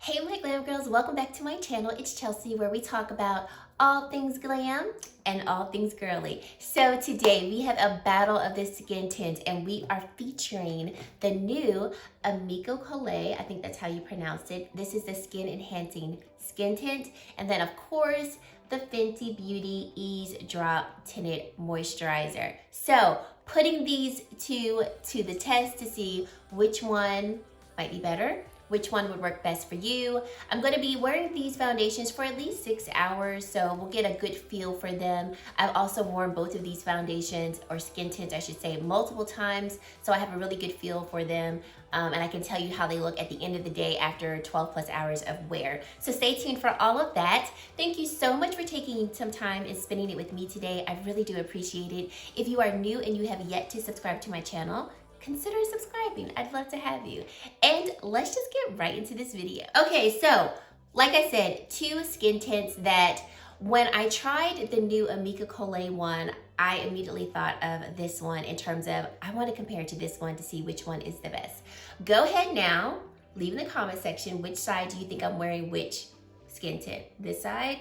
Hey my glam girls, welcome back to my channel. It's Chelsea, where we talk about all things glam and all things girly. So today we have a battle of the skin tint and we are featuring the new Amico Colé. I think that's how you pronounce it. This is the skin enhancing skin tint. And then of course, the Fenty Beauty Eaze Drop Tinted Moisturizer. So putting these two to the test to see which one might be better, which one would work best for you. I'm gonna be wearing these foundations for at least 6 hours, so we'll get a good feel for them. I've also worn both of these foundations, or skin tints I should say, multiple times, so I have a really good feel for them, and I can tell you how they look at the end of the day after 12 plus hours of wear. So stay tuned for all of that. Thank you so much for taking some time and spending it with me today. I really do appreciate it. If you are new and you have yet to subscribe to my channel, consider subscribing. I'd love to have you. And let's just get right into this video. Okay, so like I said, two skin tints that when I tried the new Amico Colé one, I immediately thought of this one in terms of, I want to compare to this one to see which one is the best. Go ahead now, leave in the comment section which side do you think I'm wearing which skin tint. This side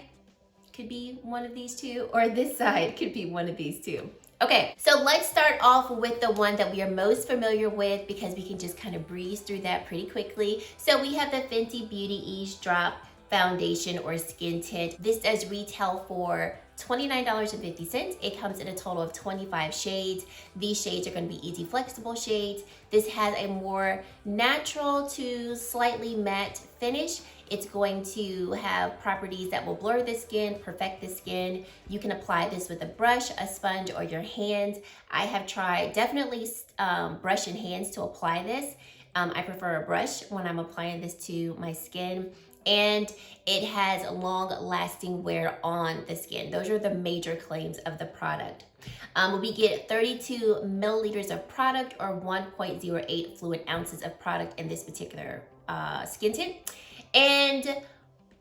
could be one of these two, or this side could be one of these two. Okay, so let's start off with the one that we are most familiar with because we can just kind of breeze through that pretty quickly. So we have the Fenty Beauty Eaze Drop Foundation or Skin Tint. This does retail for $29.50. It comes in a total of 25 shades. These shades are going to be easy flexible shades. This has a more natural to slightly matte finish. It's going to have properties that will blur the skin, perfect the skin. You can apply this with a brush, a sponge, or your hands. I have tried definitely brush and hands to apply this. I prefer a brush when I'm applying this to my skin. And it has long-lasting wear on the skin. Those are the major claims of the product. We get 32 milliliters of product or 1.08 fluid ounces of product in this particular skin tint. And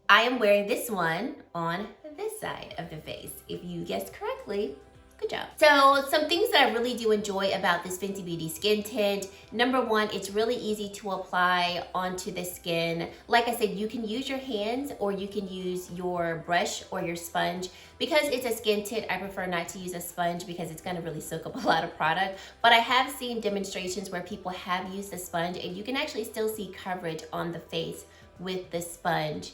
I am wearing this one on this side of the face. If you guessed correctly, good job. So some things that I really do enjoy about this Fenty Beauty skin tint. Number one, it's really easy to apply onto the skin. Like I said, you can use your hands or you can use your brush or your sponge. Because it's a skin tint, I prefer not to use a sponge because it's gonna really soak up a lot of product. But I have seen demonstrations where people have used the sponge and you can actually still see coverage on the face with the sponge.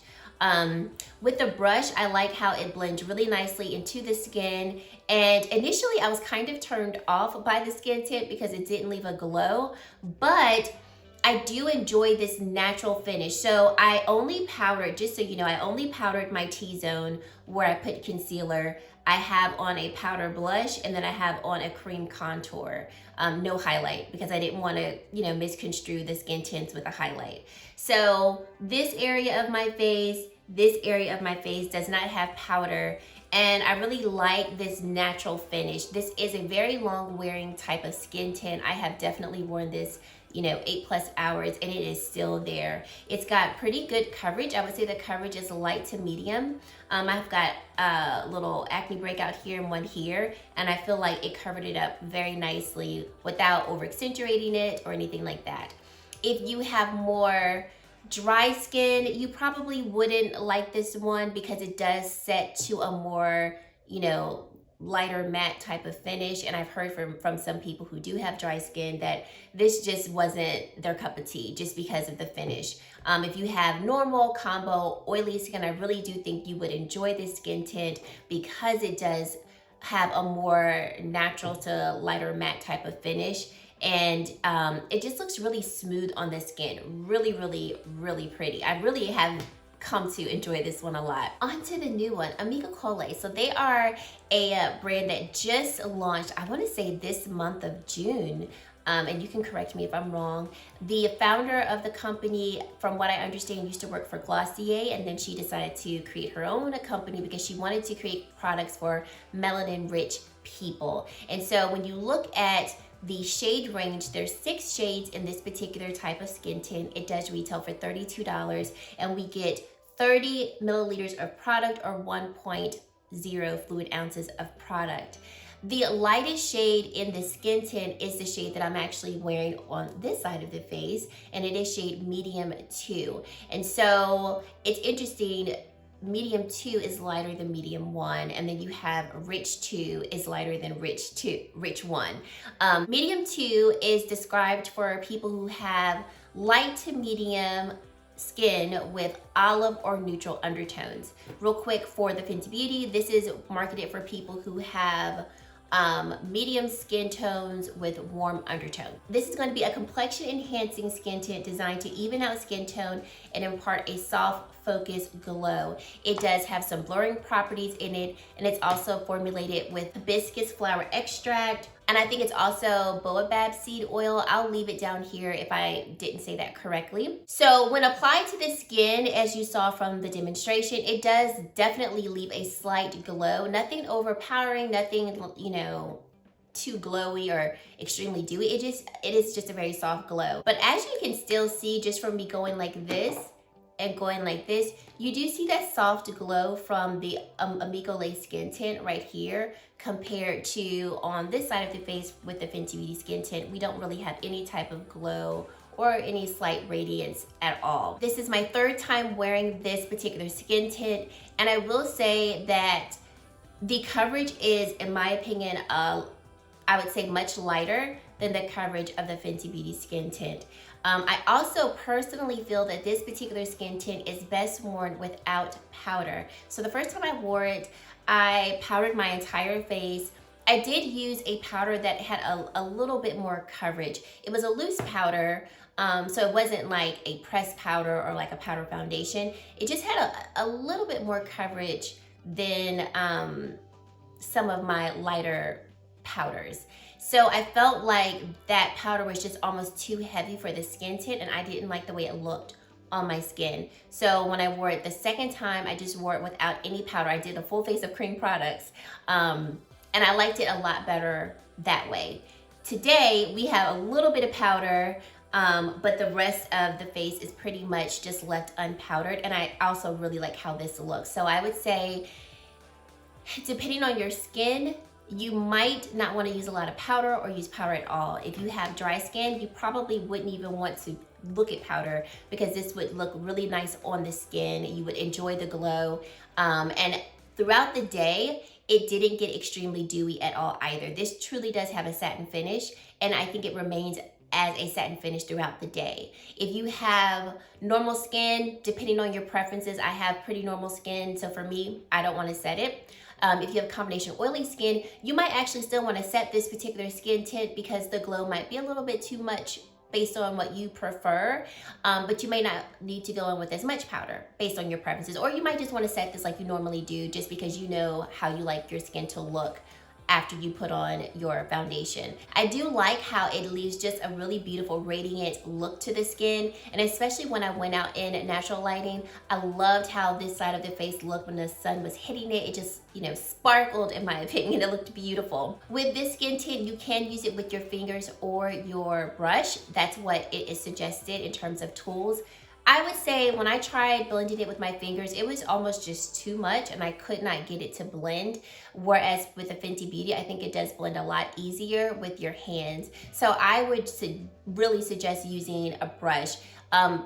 With the brush, I like how it blends really nicely into the skin. And initially I was kind of turned off by the skin tint because it didn't leave a glow, but I do enjoy this natural finish. So I only powdered, just so you know, I only powdered my T-zone where I put concealer. I have on a powder blush and then I have on a cream contour. No highlight because I didn't want to, misconstrue the skin tints with a highlight. So this area of my face, does not have powder, and I really like this natural finish. This is a very long wearing type of skin tint. I have definitely worn this 8+ hours and it is still there. It's got pretty good coverage. I would say the coverage is light to medium. I've got a little acne breakout here and one here, and I feel like it covered it up very nicely without over accentuating it or anything like that. If you have more dry skin, you probably wouldn't like this one because it does set to a more, lighter matte type of finish. And I've heard from some people who do have dry skin that this just wasn't their cup of tea just because of the finish. If you have normal, combo, oily skin, I really do think you would enjoy this skin tint because it does have a more natural to lighter matte type of finish. And it just looks really smooth on the skin. Really, really, really pretty. I really have come to enjoy this one a lot. On to the new one, Amico Colé. So they are a brand that just launched, I want to say this month of June. And you can correct me if I'm wrong. The founder of the company, from what I understand, used to work for Glossier, and then she decided to create her own company because she wanted to create products for melanin-rich people. And so when you look at the shade range, there's 6 shades in this particular type of skin tint. It does retail for $32, and we get 30 milliliters of product or 1.0 fluid ounces of product. The lightest shade in the skin tint is the shade that I'm actually wearing on this side of the face, and it is shade medium 2. And so it's interesting, medium 2 is lighter than medium 1, and then you have rich 2 is lighter than rich 1. Medium 2 is described for people who have light to medium skin with olive or neutral undertones. Real quick for the Fenty Beauty, this is marketed for people who have medium skin tones with warm undertone. This is going to be a complexion enhancing skin tint designed to even out skin tone and impart a soft focused glow. It does have some blurring properties in it, and it's also formulated with hibiscus flower extract, and I think it's also baobab seed oil. I'll leave it down here if I didn't say that correctly. So when applied to the skin, as you saw from the demonstration, it does definitely leave a slight glow. Nothing overpowering, nothing, you know, too glowy or extremely dewy. It is just a very soft glow. But as you can still see, just from me going like this and going like this, you do see that soft glow from the Amigo Lace skin tint right here compared to on this side of the face with the Fenty Beauty skin tint. We don't really have any type of glow or any slight radiance at all. This is my third time wearing this particular skin tint, and I will say that the coverage is, in my opinion, I would say much lighter than the coverage of the Fenty Beauty skin tint. I also personally feel that this particular skin tint is best worn without powder. So the first time I wore it, I powdered my entire face. I did use a powder that had a little bit more coverage. It was a loose powder, so it wasn't like a pressed powder or like a powder foundation. It just had a little bit more coverage than some of my lighter powders. So I felt like that powder was just almost too heavy for the skin tint, and I didn't like the way it looked on my skin. So when I wore it the second time, I just wore it without any powder. I did a full face of cream products, and I liked it a lot better that way. Today, we have a little bit of powder, but the rest of the face is pretty much just left unpowdered, and I also really like how this looks. So I would say, depending on your skin, you might not want to use a lot of powder or use powder at all. If you have dry skin, you probably wouldn't even want to look at powder because this would look really nice on the skin. You would enjoy the glow. And throughout the day, it didn't get extremely dewy at all either. This truly does have a satin finish, and I think it remains as a satin finish throughout the day. If you have normal skin, depending on your preferences, I have pretty normal skin, so for me, I don't want to set it. If you have combination oily skin, you might actually still want to set this particular skin tint because the glow might be a little bit too much based on what you prefer, but you may not need to go in with as much powder based on your preferences, or you might just want to set this like you normally do just because you know how you like your skin to look after you put on your foundation. I do like how it leaves just a really beautiful radiant look to the skin, and especially when I went out in natural lighting, I loved how this side of the face looked when the sun was hitting it. It just, you know, sparkled in my opinion. It looked beautiful. With this skin tint, you can use it with your fingers or your brush. That's what it is suggested in terms of tools. I would say when I tried blending it with my fingers, it was almost just too much and I could not get it to blend. Whereas with the Fenty Beauty, I think it does blend a lot easier with your hands. So I would really suggest using a brush.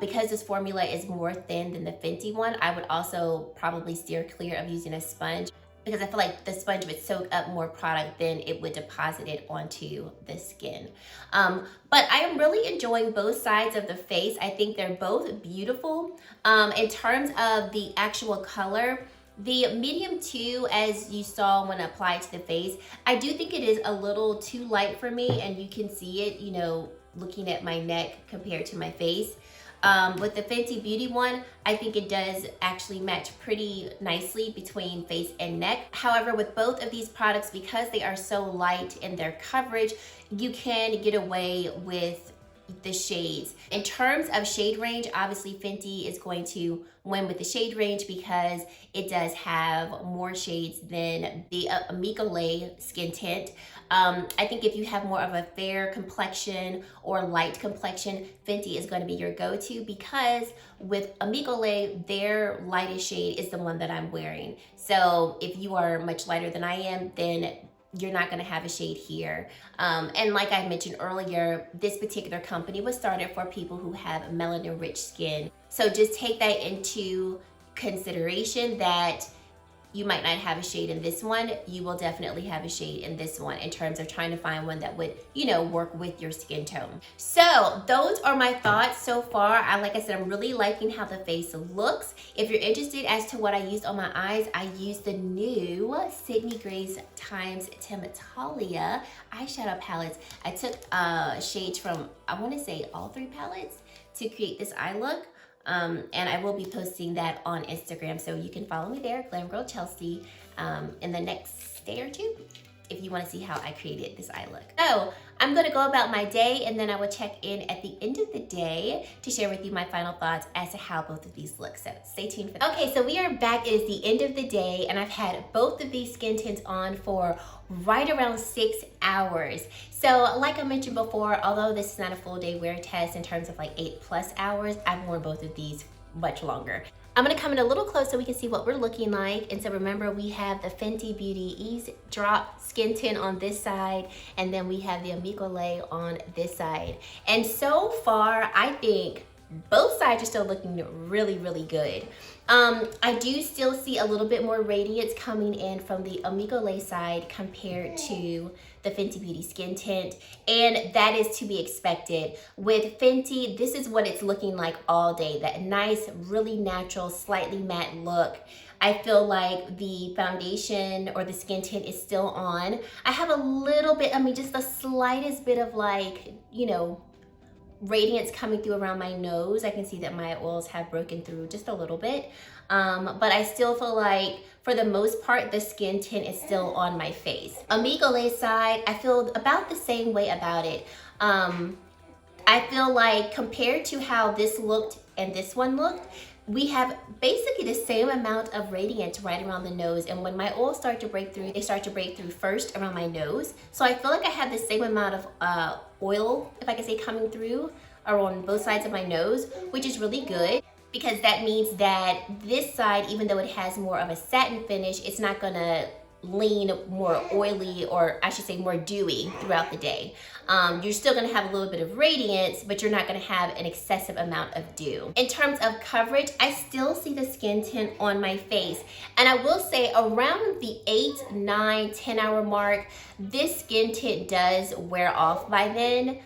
Because this formula is more thin than the Fenty one, I would also probably steer clear of using a sponge, because I feel like the sponge would soak up more product than it would deposit it onto the skin. But I am really enjoying both sides of the face. I think they're both beautiful. In terms of the actual color, the medium 2, as you saw when applied to the face, I do think it is a little too light for me, and you can see it, you know, looking at my neck compared to my face. With the Fenty Beauty one, I think it does actually match pretty nicely between face and neck. However, with both of these products, because they are so light in their coverage, you can get away with the shades. In terms of shade range, obviously Fenty is going to win with the shade range because it does have more shades than the Amigo Lace skin tint. I think if you have more of a fair complexion or light complexion, Fenty is going to be your go-to, because with Amigo Lace, their lightest shade is the one that I'm wearing. So if you are much lighter than I am, then you're not gonna have a shade here. And like I mentioned earlier, this particular company was started for people who have melanin rich skin. So just take that into consideration that you might not have a shade in this one. You will definitely have a shade in this one in terms of trying to find one that would, you know, work with your skin tone. So those are my thoughts so far. Like I said, I'm really liking how the face looks. If you're interested as to what I used on my eyes, I used the new Sydney Grace times Timatalia eyeshadow palettes. I took shades from, I wanna say all 3 palettes to create this eye look. And I will be posting that on Instagram, so you can follow me there, GlamGirlChelsea, in the next day or 2 if you want to see how I created this eye look. So I'm going to go about my day, and then I will check in at the end of the day to share with you my final thoughts as to how both of these look. So stay tuned for that. Okay, so we are back. It is the end of the day, and I've had both of these skin tints on for right around 6 hours. So like I mentioned before, although this is not a full day wear test in terms of like 8+ hours, I've worn both of these much longer. I'm gonna come in a little close so we can see what we're looking like. And so remember, we have the Fenty Beauty Eaze Drop Skin Tint on this side, and then we have the Colé on this side. And so far, I think both sides are still looking really, really good. I do still see a little bit more radiance coming in from the Colé side compared to the Fenty Beauty Skin Tint, and that is to be expected. With Fenty, this is what it's looking like all day, that nice, really natural, slightly matte look. I feel like the foundation or the skin tint is still on. I have a little bit, I mean, just the slightest bit of like, you know, radiance coming through around my nose. I can see that my oils have broken through just a little bit, but I still feel like for the most part the skin tint is still on my face. Colé side, I feel about the same way about it. I feel like compared to how this looked and this one looked, we have basically the same amount of radiance right around the nose, and when my oils start to break through, they start to break through first around my nose. So I feel like I have the same amount of oil, if I can say, coming through on both sides of my nose, which is really good, because that means that this side, even though it has more of a satin finish, it's not gonna lean more oily, or I should say more dewy throughout the day. You're still gonna have a little bit of radiance, but you're not gonna have an excessive amount of dew. In terms of coverage, I still see the skin tint on my face. And I will say around the 8, 9, 10 hour mark, this skin tint does wear off by then.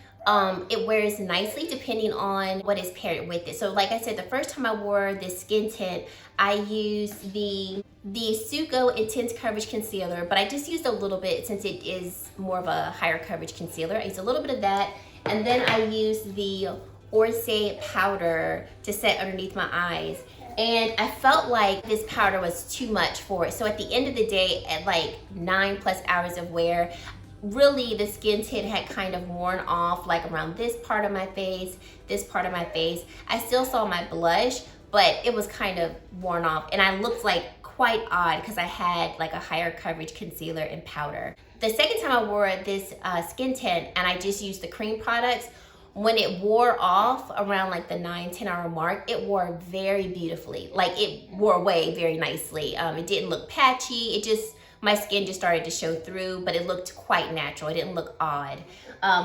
It wears nicely depending on what is paired with it. So like I said, the first time I wore this skin tint, I used the Suco Intense Coverage Concealer, but I just used a little bit since it is more of a higher coverage concealer. I used a little bit of that, and then I used the Orsay powder to set underneath my eyes. And I felt like this powder was too much for it. So at the end of the day, at like 9+ hours of wear, really the skin tint had kind of worn off, like around this part of my face, this part of my face. I still saw my blush, but it was kind of worn off, and I looked like quite odd because I had like a higher coverage concealer and powder. The second time I wore this skin tint, and I just used the cream products, when it wore off around like the 9, 10 hour mark, it wore very beautifully. Like it wore away very nicely. It didn't look patchy. It just, my skin just started to show through, but it looked quite natural. It didn't look odd,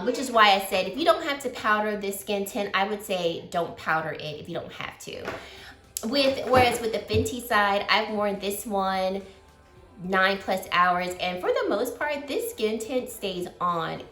which is why I said if you don't have to powder this skin tint, I would say don't powder it if you don't have to. Whereas with the Fenty side, I've worn this one 9+ hours, and for the most part, this skin tint stays on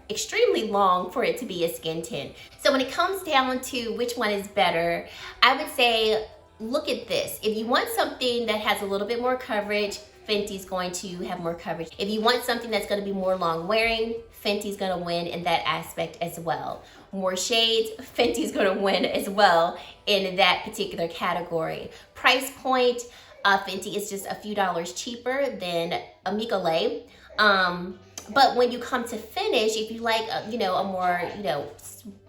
extremely long for it to be a skin tint. So when it comes down to which one is better, I would say look at this. If you want something that has a little bit more coverage, Fenty's going to have more coverage. If you want something that's going to be more long wearing, Fenty's going to win in that aspect as well. More shades, Fenty's going to win as well in that particular category. Price point, Fenty is just a few dollars cheaper than Colé. But when you come to finish, if you like a more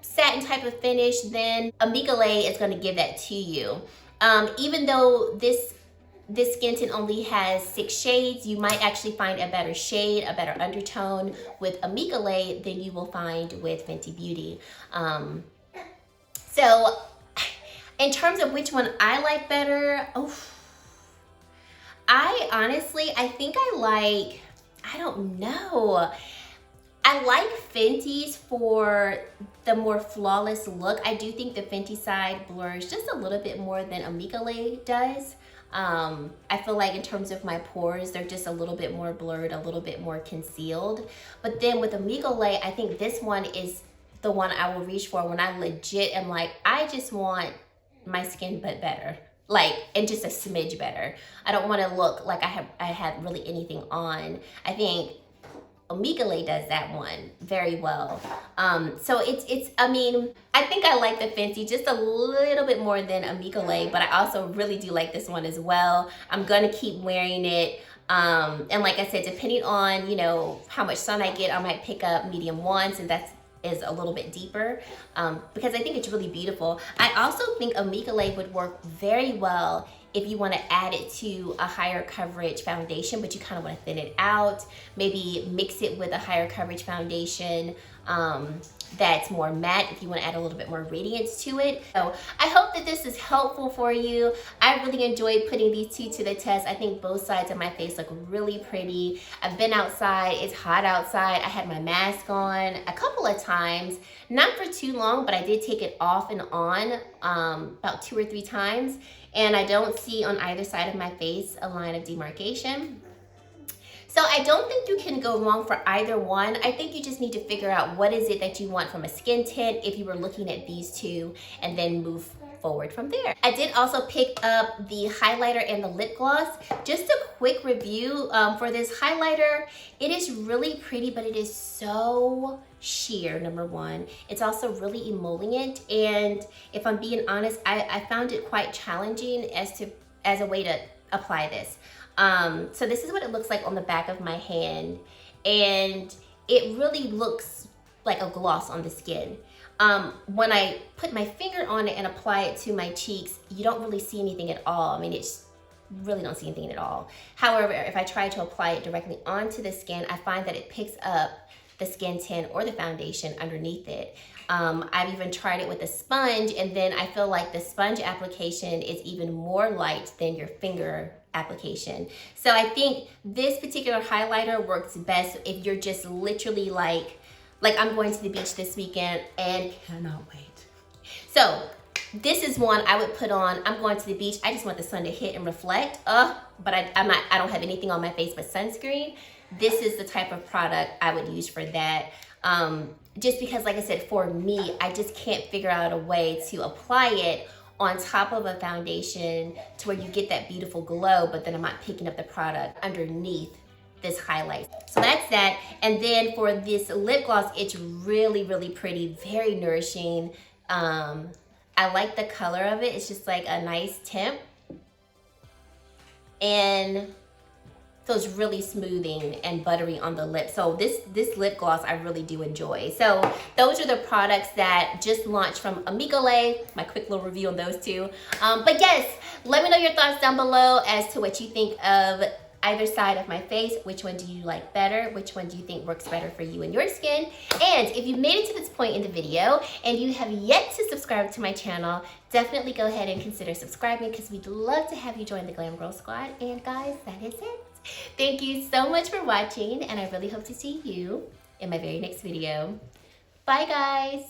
satin type of finish, then Colé is going to give that to you. Even though this skin tint only has 6 shades, you might actually find a better shade, a better undertone with Colé than you will find with Fenty Beauty. So in terms of which one I like better, I think I like I don't know. I like Fenty's for the more flawless look. I do think the Fenty side blurs just a little bit more than Colé does. I feel like in terms of my pores, they're just a little bit more blurred, a little bit more concealed. But then with Colé, I think this one is the one I will reach for when I legit am like, I just want my skin but better. Like, and just a smidge better. I don't want to look like I have really anything on. I think Colé does that one very well. So I mean, I think I like the Fenty just a little bit more than Colé, but I also really do like this one as well. I'm gonna keep wearing it. And like I said, depending on, you know, how much sun I get, I might pick up medium once, and that's is a little bit deeper, because I think it's really beautiful. I also think Colé would work very well if you want to add it to a higher coverage foundation, but you kind of want to thin it out, maybe mix it with a higher coverage foundation that's more matte if you want to add a little bit more radiance to it. So I hope that this is helpful for you. I really enjoyed putting these two to the test. I think both sides of my face look really pretty. I've been outside, it's hot outside. I had my mask on a couple of times, not for too long, but I did take it off and on about 2 or 3 times. And I don't see on either side of my face a line of demarcation. So I don't think you can go wrong for either one. I think you just need to figure out what is it that you want from a skin tint if you were looking at these two, and then move forward from there. I did also pick up the highlighter and the lip gloss. Just a quick review for this highlighter. It is really pretty, but it is so sheer, number one. It's also really emollient, and if I'm being honest, I found it quite challenging as a way to apply this. So this is what it looks like on the back of my hand, and it really looks like a gloss on the skin. When I put my finger on it and apply it to my cheeks, you don't really see anything at all. I mean, it's really don't see anything at all. However, if I try to apply it directly onto the skin, I find that it picks up the skin tint or the foundation underneath it. I've even tried it with a sponge, and then I feel like the sponge application is even more light than your finger application. So I think this particular highlighter works best if you're just literally like I'm going to the beach this weekend and cannot wait. So this is one I would put on. I'm going to the beach. I just want the sun to hit and reflect. But I don't have anything on my face but sunscreen. This is the type of product I would use for that. Just because, like I said, for me, I just can't figure out a way to apply it on top of a foundation to where you get that beautiful glow, but then I'm not picking up the product underneath this highlight. So that's that. And then for this lip gloss, it's really, really pretty, very nourishing. I like the color of it. It's just like a nice tint. And so it's really smoothing and buttery on the lip. So this lip gloss I really do enjoy. So those are the products that just launched from Colé. My quick little review on those two. But yes, let me know your thoughts down below as to what you think of either side of my face. Which one do you like better? Which one do you think works better for you and your skin? And if you made it to this point in the video and you have yet to subscribe to my channel, definitely go ahead and consider subscribing, because we'd love to have you join the Glam Girl Squad. And guys, that is it. Thank you so much for watching, and I really hope to see you in my very next video. Bye guys.